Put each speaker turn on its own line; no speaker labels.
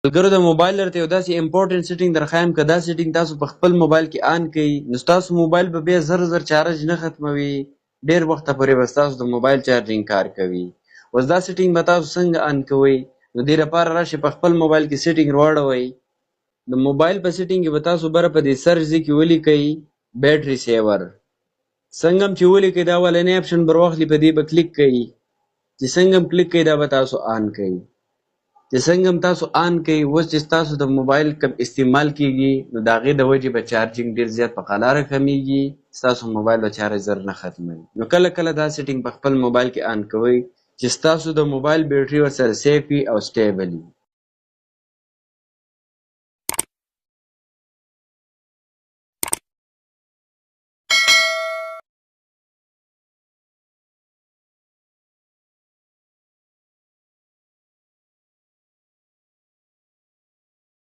ملګرو د موبایل درته یو داسې امپورټنټ سیټینګ درښایم که دا سیټینګ تاسو په خپل موبایل کې آن کړئ نو ستاسو موبایل به بیا زر چارج نه ختموي، ډېر وخته پورې به ستاسو د موبایل چارجینګ کار کوي. اوس دا سیټینګ به تاسو څنګه آن کوئ؟ نو دې لپاره راشئ په خپل موبایل کې سیټینګ راواړوئ. د موبایل په سیټینګ کې به تاسو بره په دې سرچ ځای کې ولیکئ بیټري سیور. څنګه هم چې ولیکئ دا اولنی اپشن به راواخلي، په دې به کلیک کوئ. چې څنګه هم کلیک کوئ دا به تاسو آن کوئ. چې څنګه هم تاسو آن کوئ، اوس چې ستاسو د موبایل کم استعمال کیږي نو د هغې د وجې به چارجینګ ډېر زیات په قلاره کمیږي، ستاسو موبایل به چارج زر نه ختموي. نو کله کله دا سیټینګ په خپل موبایل کې آن کوئ چې ستاسو د موبایل بیټري ورسره سیف وي او سټیبل وي.